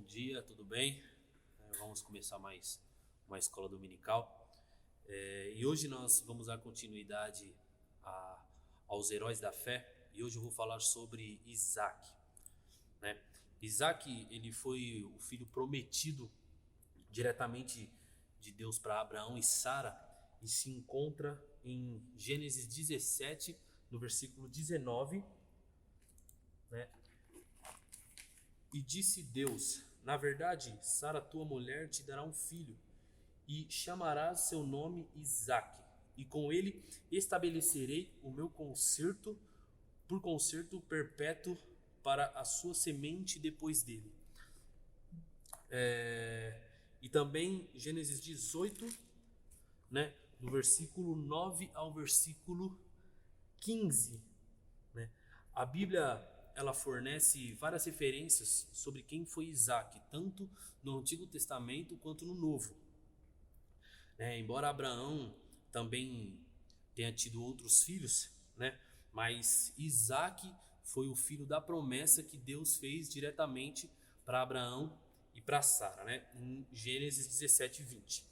dia, tudo bem? Vamos começar mais uma escola dominical. E hoje nós vamos dar continuidade aos heróis da fé. E hoje eu vou falar sobre Isaac, né? Isaac, ele foi o filho prometido diretamente de Deus para Abraão e Sara, e se encontra em Gênesis 17, no versículo 19, né? E disse Deus: na verdade, Sara, tua mulher, te dará um filho, e chamarás seu nome Isaque, e com ele estabelecerei o meu concerto, por concerto perpétuo para a sua semente depois dele. E também Gênesis 18, né, do versículo 9 ao versículo 15, né? A Bíblia, ela fornece várias referências sobre quem foi Isaac, tanto no Antigo Testamento quanto no Novo. Embora Abraão também tenha tido outros filhos, né, mas Isaac foi o filho da promessa que Deus fez diretamente para Abraão e para Sara, né, em Gênesis 17, 20.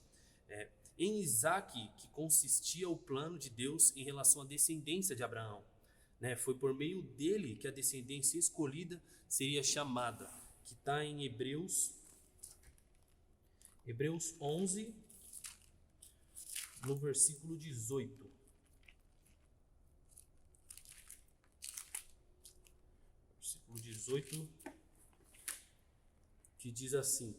Em Isaac que consistia o plano de Deus em relação à descendência de Abraão. Foi por meio dele que a descendência escolhida seria chamada, que está em Hebreus 11, no versículo 18. Versículo 18, que diz assim: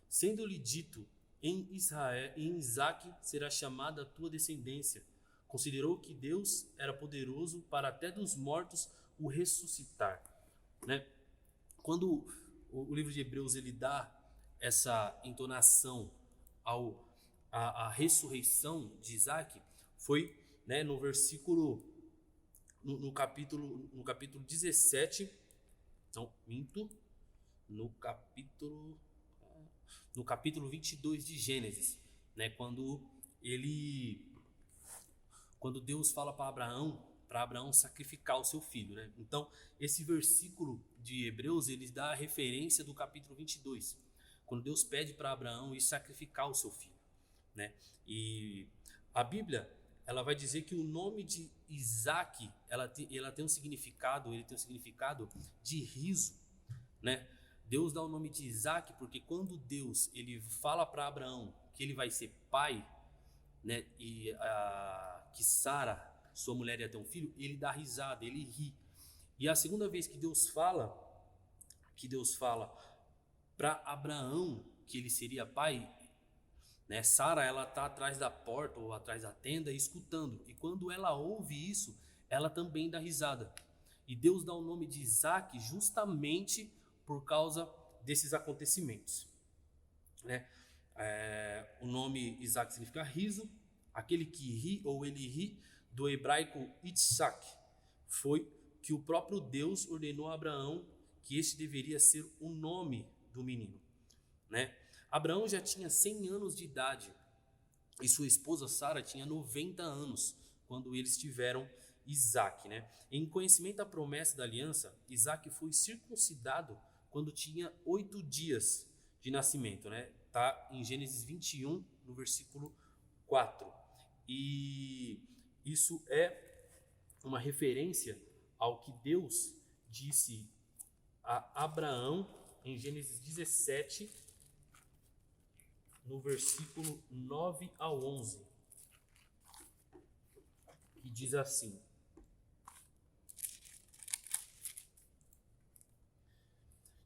sendo-lhe dito, em Isaque será chamada a tua descendência. Considerou que Deus era poderoso para até dos mortos o ressuscitar, né? Quando o livro de Hebreus ele dá essa entonação à ressurreição de Isaac, foi, né, no versículo no capítulo 17, não, minto, no capítulo 22 de Gênesis, né, quando Deus fala para Abraão sacrificar o seu filho, né? Então, esse versículo de Hebreus, ele dá a referência do capítulo 22, quando Deus pede para Abraão ir sacrificar o seu filho, né? E a Bíblia, ela vai dizer que o nome de Isaque, ela tem um significado, ele tem um significado de riso, né? Deus dá o nome de Isaque porque quando Deus ele fala para Abraão que ele vai ser pai, né, e que Sara, sua mulher, ia ter um filho, ele dá risada, ele ri. E a segunda vez que Deus fala para Abraão que ele seria pai, né, Sara, ela está atrás da porta ou atrás da tenda escutando, e quando ela ouve isso, ela também dá risada. E Deus dá o nome de Isaque justamente por causa desses acontecimentos, né? O nome Isaac significa riso, aquele que ri ou ele ri, do hebraico Itzhak, foi que o próprio Deus ordenou a Abraão que este deveria ser o nome do menino, né? Abraão já tinha 100 anos de idade e sua esposa Sara tinha 90 anos quando eles tiveram Isaac, né? Em conhecimento da promessa da aliança, Isaac foi circuncidado quando tinha 8 dias de nascimento, né? Está em Gênesis 21, no versículo 4. E isso é uma referência ao que Deus disse a Abraão em Gênesis 17, no versículo 9 ao 11, que diz assim: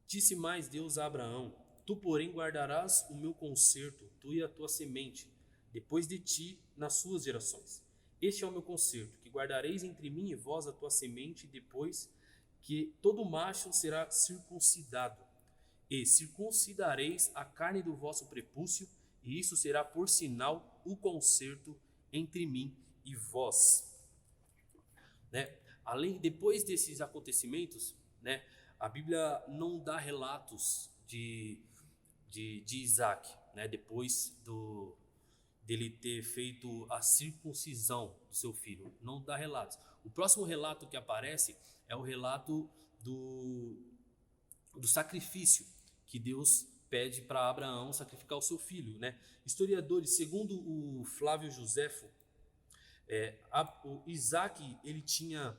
disse mais Deus a Abraão: tu, porém, guardarás o meu concerto, tu e a tua semente, depois de ti, nas suas gerações. Este é o meu concerto, que guardareis entre mim e vós a tua semente, depois que todo macho será circuncidado. E circuncidareis a carne do vosso prepúcio, e isso será por sinal o concerto entre mim e vós. Né? Depois desses acontecimentos, né, a Bíblia não dá relatos de Isaac, né, depois dele ter feito a circuncisão do seu filho. Não dá relatos. O próximo relato que aparece é o relato do sacrifício que Deus pede para Abraão sacrificar o seu filho, né? Historiadores, segundo o Flávio Joséfo, o Isaac, ele tinha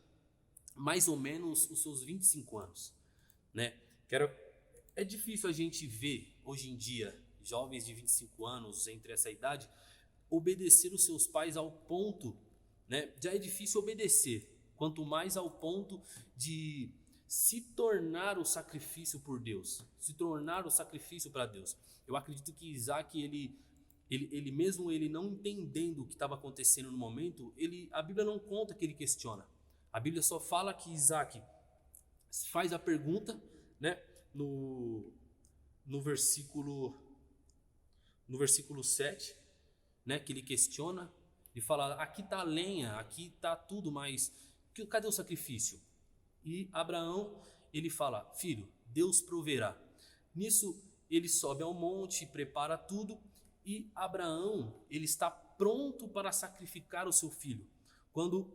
mais ou menos os seus 25 anos, né? É difícil a gente ver hoje em dia jovens de 25 anos, entre essa idade, obedecer os seus pais ao ponto, né? Já é difícil obedecer, quanto mais ao ponto de se tornar o sacrifício por Deus, se tornar o sacrifício para Deus. Eu acredito que Isaac, ele mesmo ele não entendendo o que estava acontecendo no momento, a Bíblia não conta que ele questiona. A Bíblia só fala que Isaac faz a pergunta, né, no versículo 7, né, que ele questiona e fala: aqui está a lenha, aqui está tudo, mas cadê o sacrifício? E Abraão, ele fala: filho, Deus proverá. Nisso ele sobe ao monte, prepara tudo, e Abraão, ele está pronto para sacrificar o seu filho, quando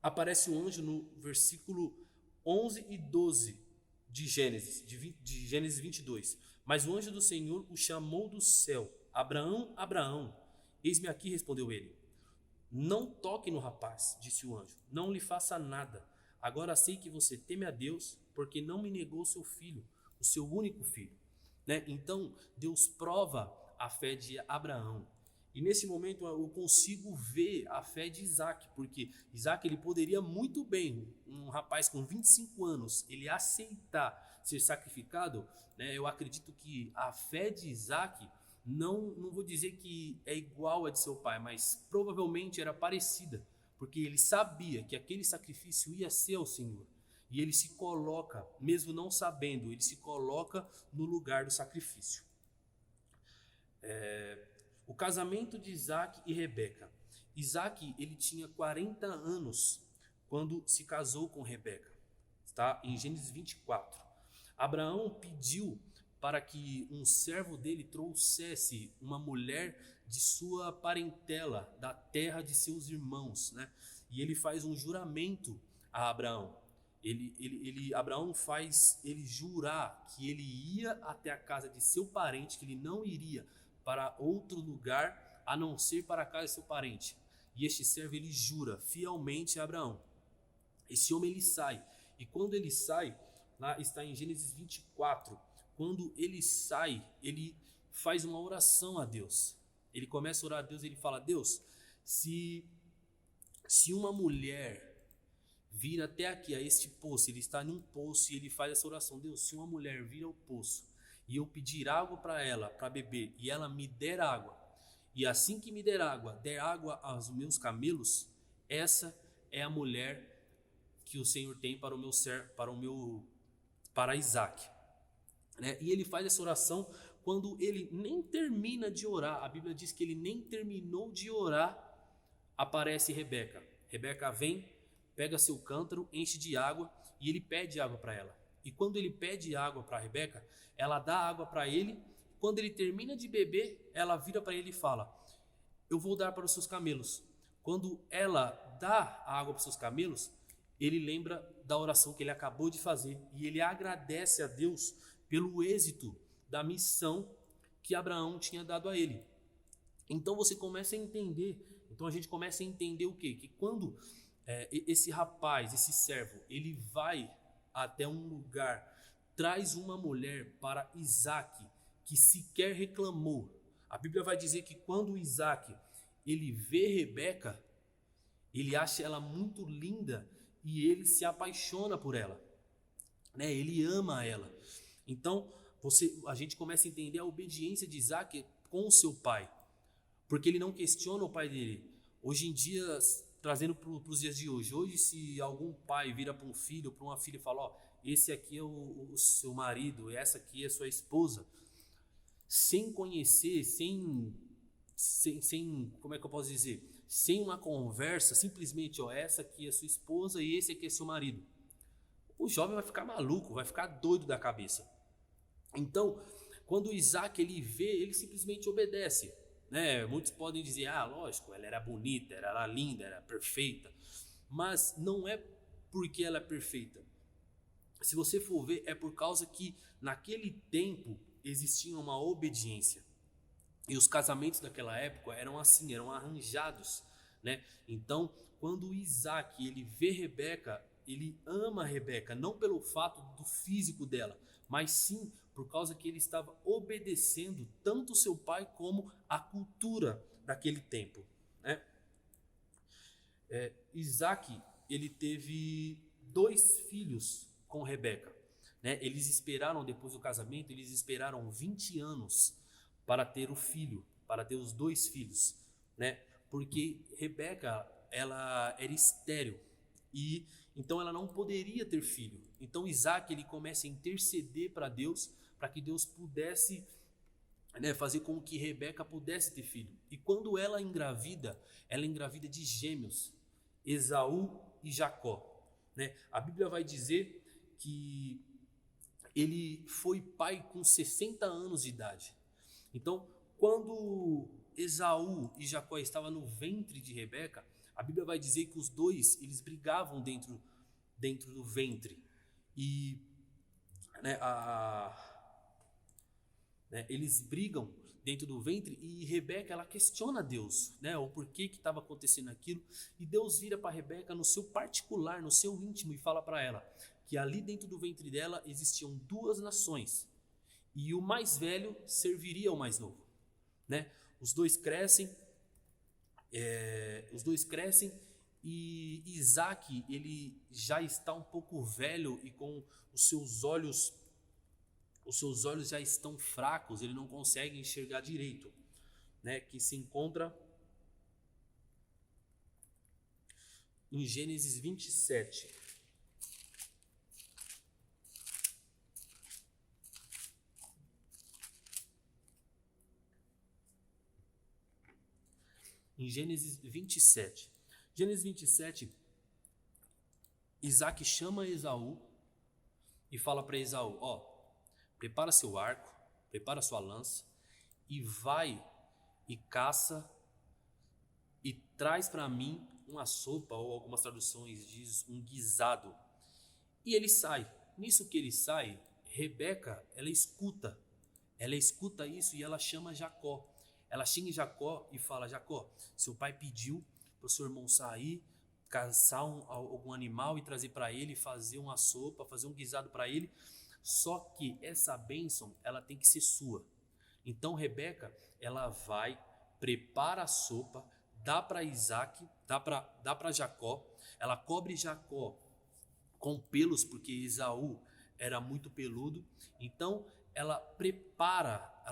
aparece um anjo no versículo 11 e 12 de Gênesis 22. Mas o anjo do Senhor o chamou do céu: Abraão, Abraão. Eis-me aqui, respondeu ele. Não toque no rapaz, disse o anjo, não lhe faça nada. Agora sei que você teme a Deus, porque não me negou seu filho, o seu único filho, né? Então Deus prova a fé de Abraão. E nesse momento eu consigo ver a fé de Isaac, porque Isaac, ele poderia muito bem, um rapaz com 25 anos, ele aceitar ser sacrificado, né? Eu acredito que a fé de Isaac, não vou dizer que é igual a de seu pai, mas provavelmente era parecida, porque ele sabia que aquele sacrifício ia ser ao Senhor. E ele se coloca, mesmo não sabendo, ele se coloca no lugar do sacrifício. O casamento de Isaac e Rebeca. Isaac, ele tinha 40 anos quando se casou com Rebeca. Está em Gênesis 24. Abraão pediu para que um servo dele trouxesse uma mulher de sua parentela, da terra de seus irmãos, né? E ele faz um juramento a Abraão. Abraão faz ele jurar que ele ia até a casa de seu parente, que ele não iria para outro lugar a não ser para a casa de seu parente. E este servo, ele jura fielmente a Abraão. Esse homem, ele sai, e quando ele sai, lá está em Gênesis 24, quando ele sai, ele faz uma oração a Deus. Ele começa a orar a Deus, ele fala: Deus, se uma mulher vir até aqui, a este poço, ele está num poço e ele faz essa oração: Deus, se uma mulher vir ao poço e eu pedir água para ela, para beber, e ela me der água, e assim que me der água aos meus camelos, essa é a mulher que o Senhor tem para Isaac, né? E ele faz essa oração. Quando ele nem termina de orar, a Bíblia diz que ele nem terminou de orar, aparece Rebeca. Rebeca vem, pega seu cântaro, enche de água e ele pede água para ela. E quando ele pede água para Rebeca, ela dá água para ele. Quando ele termina de beber, ela vira para ele e fala: eu vou dar para os seus camelos. Quando ela dá a água para os seus camelos, ele lembra da oração que ele acabou de fazer e ele agradece a Deus pelo êxito da missão que Abraão tinha dado a ele. Então você começa a entender, a gente começa a entender o quê? Que quando esse rapaz, esse servo, ele vai até um lugar, traz uma mulher para Isaac, que sequer reclamou. A Bíblia vai dizer que quando Isaac, ele vê Rebeca, ele acha ela muito linda e ele se apaixona por ela, né? Ele ama ela. Então a gente começa a entender a obediência de Isaac com o seu pai, porque ele não questiona o pai dele. Hoje em dia, trazendo para os dias de hoje, se algum pai vira para um filho, para uma filha e fala: ó, esse aqui é o seu marido, essa aqui é sua esposa, sem conhecer, sem como é que eu posso dizer, sem uma conversa, simplesmente: ó, essa aqui é sua esposa e esse aqui é seu marido, o jovem vai ficar maluco, vai ficar doido da cabeça. Então, quando Isaac ele vê, ele simplesmente obedece, né? Muitos podem dizer: ah, lógico, ela era bonita, ela era linda, era perfeita, mas não é porque ela é perfeita. Se você for ver, é por causa que naquele tempo existia uma obediência. E os casamentos daquela época eram assim, eram arranjados, né? Então, quando Isaac ele vê Rebeca, ele ama Rebeca, não pelo fato do físico dela, mas sim por causa que ele estava obedecendo tanto seu pai como a cultura daquele tempo, né? Isaac ele teve 2 filhos com Rebeca, né? Eles esperaram, depois do casamento, eles esperaram 20 anos para ter o filho, para ter os 2 filhos, né? Porque Rebeca, ela era estéril e então ela não poderia ter filho. Então Isaac ele começa a interceder para Deus, para que Deus pudesse, né, fazer com que Rebeca pudesse ter filho. E quando ela engravida de gêmeos, Esaú e Jacó, né? A Bíblia vai dizer que ele foi pai com 60 anos de idade. Então, quando Esaú e Jacó estavam no ventre de Rebeca, a Bíblia vai dizer que os dois eles brigavam dentro do ventre. E, né, eles brigam dentro do ventre e Rebeca ela questiona Deus, né, o porquê que estava acontecendo aquilo, e Deus vira para Rebeca no seu particular, no seu íntimo, e fala para ela que ali dentro do ventre dela existiam 2 nações e o mais velho serviria ao mais novo, né? Os dois crescem e Isaac ele já está um pouco velho e com os seus olhos já estão fracos, ele não consegue enxergar direito, né? Que se encontra em Gênesis 27. Em Gênesis 27. Gênesis 27, Isaac chama Esaú e fala para Esaú, ó, prepara seu arco, prepara sua lança e vai e caça e traz para mim uma sopa, ou algumas traduções diz um guisado. E ele sai. Nisso que ele sai, Rebeca, ela escuta isso e ela chama Jacó. Ela xinga Jacó e fala, Jacó, seu pai pediu para o seu irmão sair, caçar algum animal e trazer para ele, fazer uma sopa, fazer um guisado para ele, só que essa bênção, ela tem que ser sua. Então Rebeca, ela vai, prepara a sopa, dá para Isaac, dá para Jacó, ela cobre Jacó com pelos, porque Esaú era muito peludo, então ela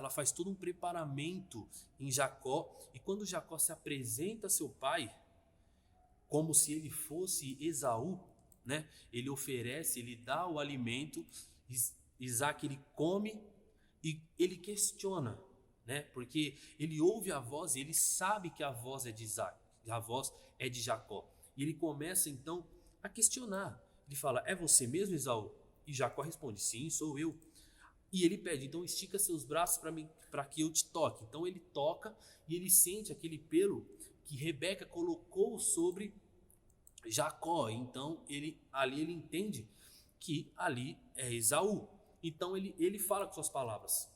faz todo um preparamento em Jacó, e quando Jacó se apresenta a seu pai, como se ele fosse Esaú, né? Ele oferece, ele dá o alimento, Isaac ele come e ele questiona, né? Porque ele ouve a voz e ele sabe que a voz é de Isaac, a voz é de Jacó, e ele começa então a questionar, ele fala, é você mesmo, Esaú? E Jacó responde, sim, sou eu. E ele pede, então estica seus braços para que eu te toque. Então ele toca e ele sente aquele pelo que Rebeca colocou sobre Jacó. Então ali ele entende que ali é Esaú. Então ele fala com suas palavras.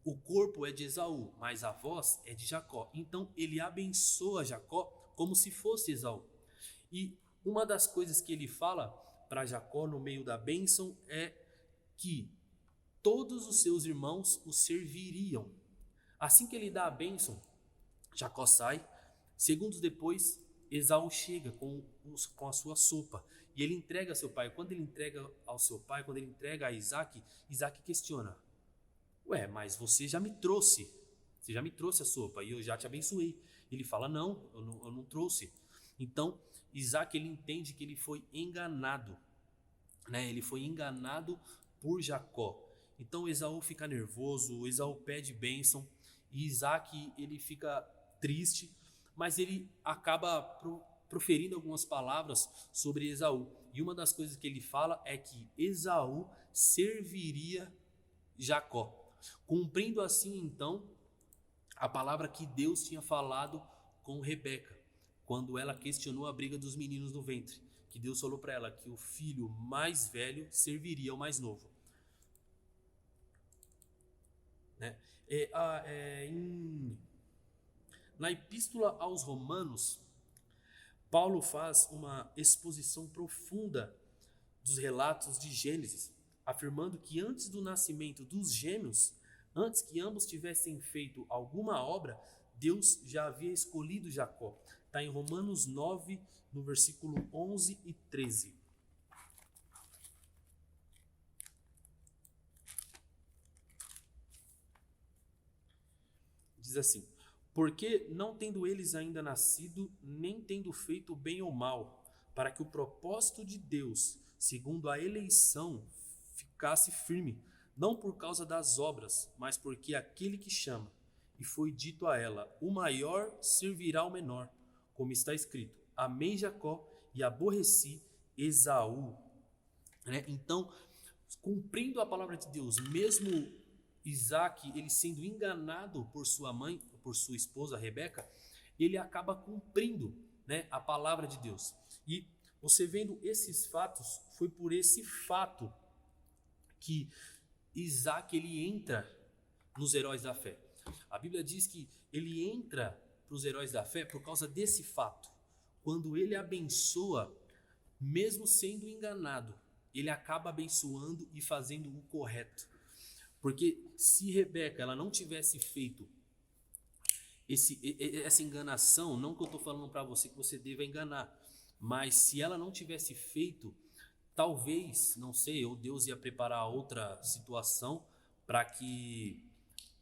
O corpo é de Esaú, mas a voz é de Jacó. Então ele abençoa Jacó como se fosse Esaú. E uma das coisas que ele fala para Jacó no meio da bênção é que todos os seus irmãos o serviriam. Assim que ele dá a bênção, Jacó sai. Segundos depois, Esaú chega com a sua sopa e ele entrega a seu pai. Quando ele entrega ao seu pai, quando ele entrega a Isaac, Isaac questiona, ué, mas você já me trouxe a sopa e eu já te abençoei. Ele fala, não, eu não trouxe. Então Isaac ele entende que ele foi enganado, né? Ele foi enganado por Jacó. Então Esaú fica nervoso, Esaú pede bênção e Isaac ele fica triste, mas ele acaba proferindo algumas palavras sobre Esaú. E uma das coisas que ele fala é que Esaú serviria Jacó, cumprindo assim então a palavra que Deus tinha falado com Rebeca, quando ela questionou a briga dos meninos no ventre, que Deus falou para ela que o filho mais velho serviria ao mais novo. né? Na Epístola aos Romanos, Paulo faz uma exposição profunda dos relatos de Gênesis, afirmando que antes do nascimento dos gêmeos, antes que ambos tivessem feito alguma obra, Deus já havia escolhido Jacó. Está em Romanos 9, no versículo 11 e 13. Diz assim: porque não tendo eles ainda nascido, nem tendo feito bem ou mal, para que o propósito de Deus, segundo a eleição, ficasse firme, não por causa das obras, mas porque aquele que chama, e foi dito a ela, o maior servirá ao menor, como está escrito, amei Jacó e aborreci Esaú. Né? Então, cumprindo a palavra de Deus, mesmo Isaac, ele sendo enganado por sua mãe, por sua esposa Rebeca, ele acaba cumprindo, né, a palavra de Deus. E você vendo esses fatos, foi por esse fato que Isaac ele entra nos heróis da fé. A Bíblia diz que ele entra para os heróis da fé por causa desse fato. Quando ele abençoa, mesmo sendo enganado, ele acaba abençoando e fazendo o correto. Porque se Rebeca ela não tivesse feito essa enganação, não que eu estou falando para você que você deva enganar, mas se ela não tivesse feito, talvez, não sei, ou Deus ia preparar outra situação para que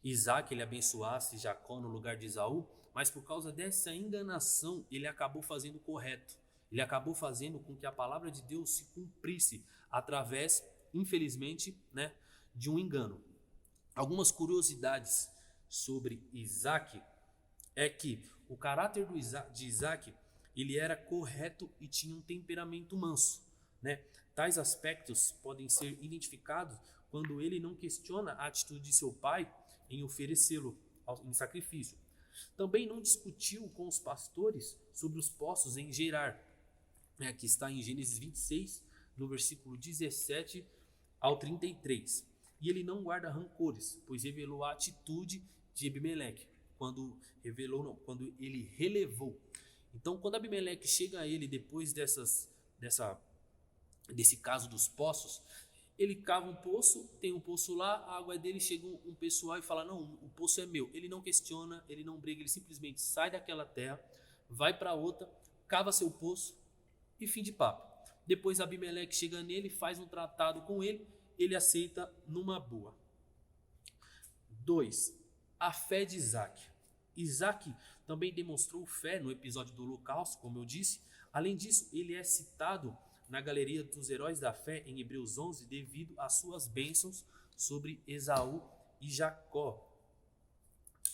Isaac ele abençoasse Jacó no lugar de Esaú, mas por causa dessa enganação ele acabou fazendo o correto. Ele acabou fazendo com que a palavra de Deus se cumprisse através, infelizmente, né, de um engano. Algumas curiosidades sobre Isaac é que o caráter de Isaac ele era correto e tinha um temperamento manso, né? Tais aspectos podem ser identificados quando ele não questiona a atitude de seu pai em oferecê-lo em sacrifício. Também não discutiu com os pastores sobre os poços em Gerar, né, que está em Gênesis 26, no versículo 17 ao 33. E ele não guarda rancores, pois revelou a atitude de Abimeleque, quando ele relevou. Então, quando Abimeleque chega a ele depois desse caso dos poços, ele cava um poço, tem um poço lá, a água é dele, chega um pessoal e fala, não, o poço é meu. Ele não questiona, ele não briga, ele simplesmente sai daquela terra, vai para outra, cava seu poço e fim de papo. Depois Abimeleque chega nele, faz um tratado com ele, ele aceita numa boa. 2. A fé de Isaac. Isaac também demonstrou fé no episódio do Holocausto, como eu disse. Além disso, ele é citado na galeria dos heróis da fé em Hebreus 11 devido às suas bênçãos sobre Esaú e Jacó.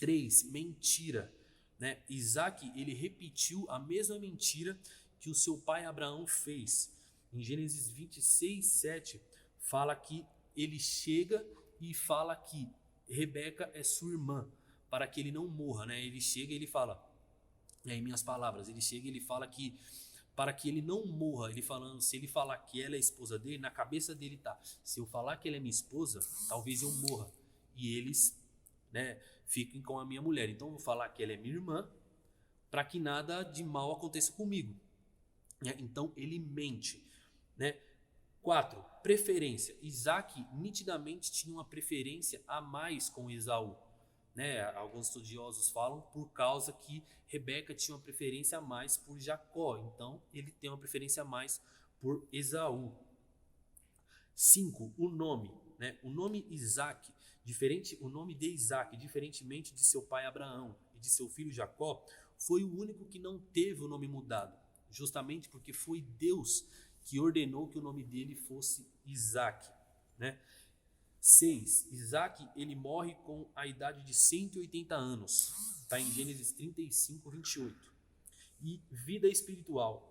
3. Mentira. Né? Isaac ele repetiu a mesma mentira que o seu pai Abraão fez. Em Gênesis 26, 7, fala que ele chega e fala que Rebeca é sua irmã, para que ele não morra, né? Ele chega e ele fala, em minhas palavras, ele chega e ele fala que para que ele não morra, ele falando, se ele falar que ela é esposa dele, na cabeça dele tá, se eu falar que ela é minha esposa, talvez eu morra, e eles, né, fiquem com a minha mulher, então eu vou falar que ela é minha irmã, para que nada de mal aconteça comigo, né? Então ele mente, né? 4. Preferência. Isaac nitidamente tinha uma preferência a mais com Esaú, né? Alguns estudiosos falam por causa que Rebeca tinha uma preferência a mais por Jacó, então ele tem uma preferência a mais por Esaú. 5. O nome, né? O nome Isaac, o nome de Isaac, diferentemente de seu pai Abraão e de seu filho Jacó, foi o único que não teve o nome mudado, justamente porque foi Deus que ordenou que o nome dele fosse Isaac, né? 6. Isaac, ele morre com a idade de 180 anos. Está em Gênesis 35, 28. E vida espiritual.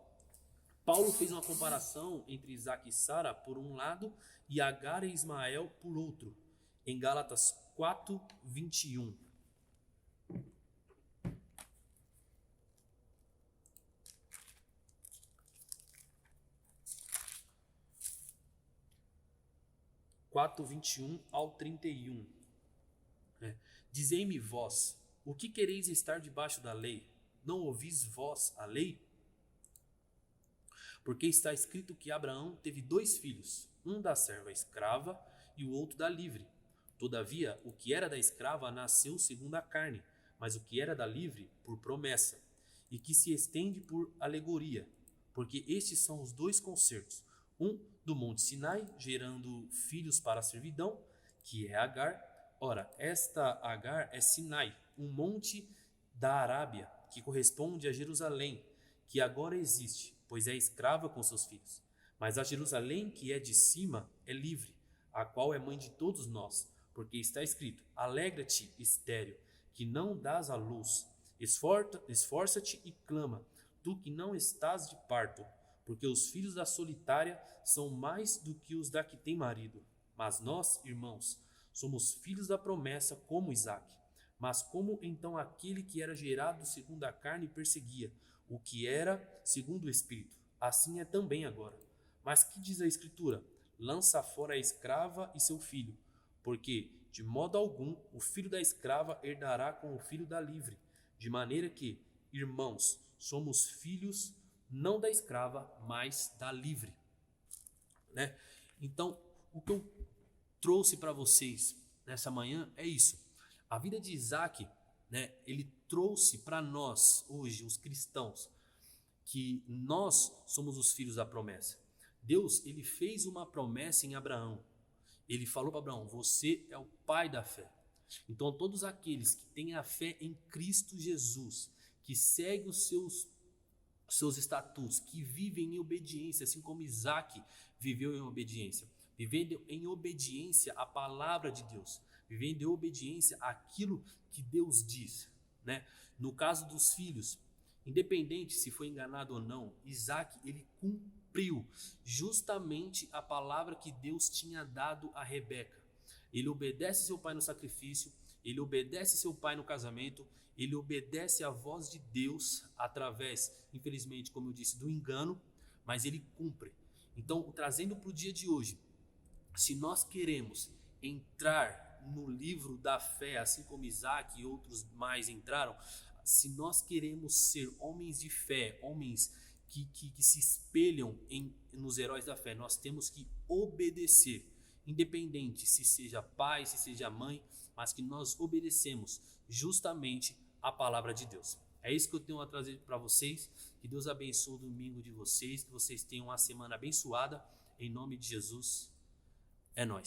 Paulo fez uma comparação entre Isaac e Sara por um lado e Agar e Ismael por outro. Em Gálatas 4, 21. (4:21 ao 31). Dizei-me vós, o que quereis estar debaixo da lei? Não ouvis vós a lei? Porque está escrito que Abraão teve 2 filhos, um da serva escrava e o outro da livre. Todavia, o que era da escrava nasceu segundo a carne, mas o que era da livre, por promessa, e que se estende por alegoria, porque estes são os 2 concertos, um do monte Sinai, gerando filhos para a servidão, que é Agar. Ora, esta Agar é Sinai, um monte da Arábia, que corresponde a Jerusalém, que agora existe, pois é escrava com seus filhos. Mas a Jerusalém que é de cima é livre, a qual é mãe de todos nós, porque está escrito: alegra-te, estéril, que não dás à luz, esforça-te e clama, tu que não estás de parto, porque os filhos da solitária são mais do que os da que tem marido. Mas nós, irmãos, somos filhos da promessa como Isaque. Mas como então aquele que era gerado segundo a carne perseguia o que era segundo o Espírito, assim é também agora. Mas que diz a Escritura? Lança fora a escrava e seu filho, porque de modo algum o filho da escrava herdará com o filho da livre, de maneira que, irmãos, somos filhos não da escrava, mas da livre. Né? Então, o que eu trouxe para vocês nessa manhã é isso. A vida de Isaque, né, ele trouxe para nós, hoje, os cristãos, que nós somos os filhos da promessa. Deus, ele fez uma promessa em Abraão. Ele falou para Abraão: você é o pai da fé. Então, todos aqueles que têm a fé em Cristo Jesus, que seguem os seus estatutos, que vivem em obediência, assim como Isaque viveu em obediência, vivendo em obediência à palavra de Deus, vivendo em obediência àquilo que Deus diz, né? No caso dos filhos, independente se foi enganado ou não, Isaque, ele cumpriu justamente a palavra que Deus tinha dado a Rebeca. Ele obedece seu pai no sacrifício, ele obedece seu pai no casamento, ele obedece à voz de Deus através, infelizmente, como eu disse, do engano, mas ele cumpre. Então, trazendo para o dia de hoje, se nós queremos entrar no livro da fé, assim como Isaque e outros mais entraram, se nós queremos ser homens de fé, homens que se espelham nos heróis da fé, nós temos que obedecer, independente se seja pai, se seja mãe, mas que nós obedecemos justamente a palavra de Deus. É isso que eu tenho a trazer para vocês. Que Deus abençoe o domingo de vocês, que vocês tenham uma semana abençoada. Em nome de Jesus, é nóis.